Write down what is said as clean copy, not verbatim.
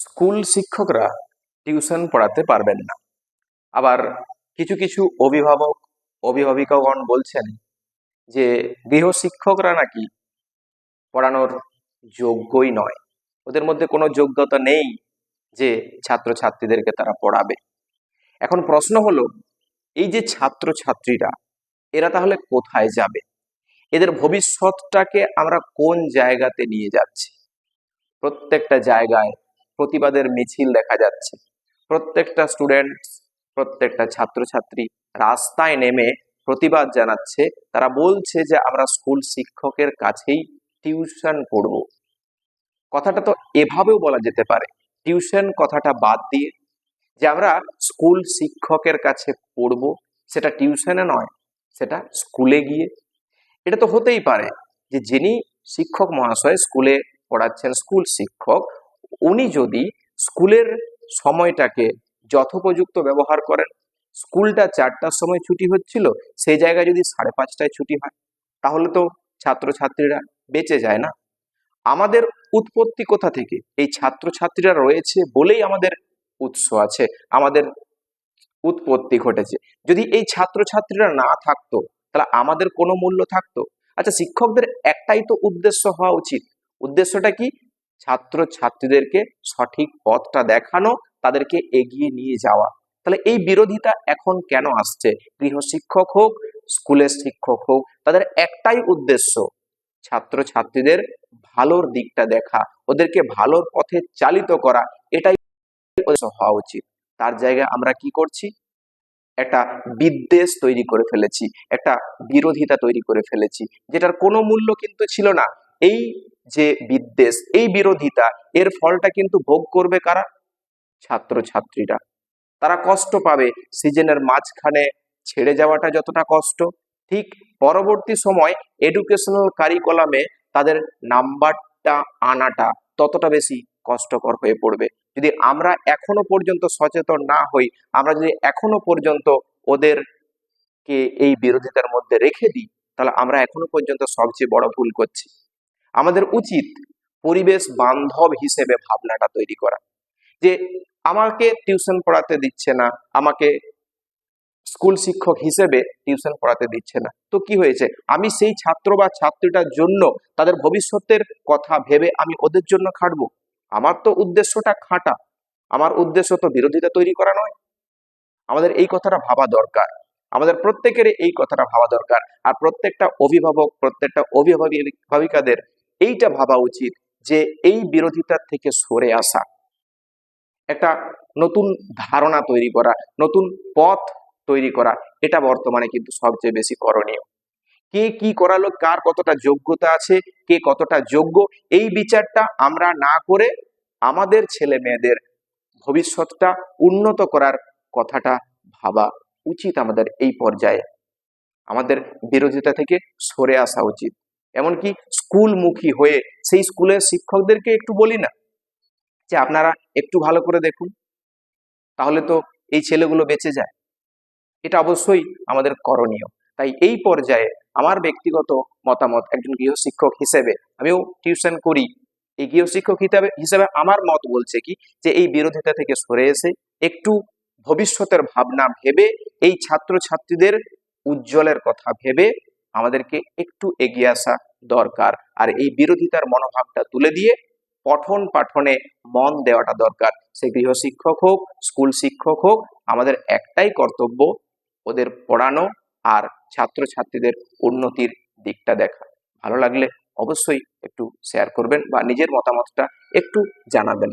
School শিক্ষকরা tuition পড়াতে পারবেন না। আবার কিছু কিছু অভিভাবিকাগণ বলছেন যে গৃহশিক্ষকরা নাকি পড়ানোর যোগ্যই নয়, ওদের মধ্যে কোনো যোগ্যতা নেই যে ছাত্রছাত্রীদেরকে তারা পড়াবে। এখন প্রশ্ন হলো, এই যে ছাত্রছাত্রীরা এরা তাহলে কোথায় যাবে? এদের ভবিষ্যৎটাকে আমরা কোন জায়গাতে নিয়ে যাচ্ছি? প্রত্যেকটা জায়গায় প্রতিবাদের মিছিল দেখা যাচ্ছে। প্রত্যেকটা স্টুডেন্ট, প্রত্যেকটা ছাত্রছাত্রী রাস্তায় নেমে প্রতিবাদ জানাচ্ছে। তারা বলছে যে আমরা স্কুল শিক্ষকের কাছেই টিউশন পড়ব। কথাটা তো এভাবেও বলা যেতে পারে, টিউশন কথাটা বাদ দিয়ে যে আমরা স্কুল শিক্ষকের কাছে পড়ব, সেটা টিউশনে নয়, সেটা স্কুলে গিয়ে। এটা তো হতেই পারে যে যিনি শিক্ষক মহাশয় স্কুলে পড়াচ্ছেন, স্কুল শিক্ষক, উনি যদি স্কুলের সময়টাকে যথোপযুক্ত ব্যবহার করেন, স্কুলটা 4টার সময় ছুটি হচ্ছিল, সেই জায়গায় যদি 5:30টায় ছুটি হয়, তাহলে তো ছাত্রছাত্রীরা বেঁচে যায় না। আমাদের উৎপত্তি কোথা থেকে? এই ছাত্রছাত্রীরা রয়েছে বলেই আমাদের উৎস আছে, আমাদের উৎপত্তি ঘটেছে। যদি এই ছাত্রছাত্রীরা না থাকতো, তাহলে আমাদের কোনো মূল্য থাকতো? আচ্ছা, শিক্ষকদের একটাই তো উদ্দেশ্য হওয়া উচিত। উদ্দেশ্যটা কি? ছাত্রছাত্রীদেরকে সঠিক পথটা দেখানো, তাদেরকে এগিয়ে নিয়ে যাওয়া। তাহলে এই বিরোধিতা এখন কেন আসছে? গৃহশিক্ষক হোক, স্কুলের শিক্ষক হোক, তাদের একটাই উদ্দেশ্য, ছাত্রছাত্রীদের ভালোর দিকটা দেখা, ওদেরকে ভালোর পথে চালিত করা, এটাই উদ্দেশ্য হওয়া উচিত। তার জায়গায় আমরা কি করছি? একটা বিদ্বেষ তৈরি করে ফেলেছি, একটা বিরোধিতা তৈরি করে ফেলেছি, যেটার কোনো মূল্য কিন্তু ছিল না। এই যে বিদ্বেষ, এই বিরোধিতা, এর ফলটা কিন্তু ভোগ করবে কারা? ছাত্রছাত্রীরা। তারা কষ্ট পাবে। সিজনের মাঝখানে ছেড়ে যাওয়াটা যতটা কষ্ট, ঠিক পরবর্তী সময় এডুকেশনাল কারিকুলামে তাদের নাম্বারটা আনাটা ততটা বেশি কষ্টকর হয়ে পড়বে। যদি আমরা এখনো পর্যন্ত সচেতন না হই, আমরা যদি এখনো পর্যন্ত ওদেরকে এই বিরোধিতার মধ্যে রেখে দিই, তাহলে আমরা এখনো পর্যন্ত সবচেয়ে বড় ভুল করছি। আমাদের উচিত পরিবেশ বান্ধব হিসেবে ভাবনাটা তৈরি করা, যে আমাকে টিউশন পড়াতে দিচ্ছে না, আমাকে স্কুল শিক্ষক হিসেবে টিউশন পড়াতে দিচ্ছে না, তো কি হয়েছে? আমি সেই ছাত্র বা ছাত্রীটার জন্য, তাদের ভবিষ্যতের কথা ভেবে আমি ওদের জন্য খাটবো। আমার তো উদ্দেশ্যটা খাটা, আমার উদ্দেশ্য তো বিরোধিতা তৈরি করা নয়। আমাদের এই কথাটা ভাবা দরকার, আমাদের প্রত্যেকের এই কথাটা ভাবা দরকার। আর প্রত্যেকটা অভিভাবক, প্রত্যেকটা অভিভাবিকাদের এইটা ভাবা উচিত যে এই বিরোধিতার থেকে সরে আসা, একটা নতুন ধারণা তৈরি করা, নতুন পথ তৈরি করা, এটা বর্তমানে কিন্তু সবচেয়ে বেশি করণীয়। কে কি করালো, কার কতটা যোগ্যতা আছে, কে কতটা যোগ্য, এই বিচারটা আমরা না করে আমাদের ছেলে মেয়েদের ভবিষ্যৎটা উন্নত করার কথাটা ভাবা উচিত। আমাদের এই পর্যায়ে আমাদের বিরোধিতা থেকে সরে আসা উচিত। এমনকি স্কুলমুখী হয়ে সেই স্কুলের শিক্ষকদেরকে একটু বলি না যে আপনারা একটু ভালো করে দেখুন, তাহলে তো এই ছেলেগুলো বেঁচে যায়। এটা অবশ্যই আমাদের করণীয়। তাই এই পর্যায়ে আমার ব্যক্তিগত মতামত, একজন গৃহশিক্ষক হিসেবে, আমিও টিউশন করি, এই গৃহশিক্ষক হিসেবে আমার মত বলছে কি, যে এই বিরোধিতা থেকে সরে এসে একটু ভবিষ্যতের ভাবনা ভেবে, এই ছাত্রছাত্রীদের উজ্জ্বলের কথা ভেবে আমাদেরকে একটু এগিয়ে আসা দরকার। আর এই বিরোধিতার মনোভাবটা তুলে দিয়ে পঠন পাঠনে মন দেওয়াটা দরকার। সে গৃহশিক্ষক হোক, স্কুল শিক্ষক হোক, আমাদের একটাই কর্তব্য, ওদের পড়ানো আর ছাত্রছাত্রীদের উন্নতির দিকটা দেখা। ভালো লাগলে অবশ্যই একটু শেয়ার করবেন বা নিজের মতামতটা একটু জানাবেন।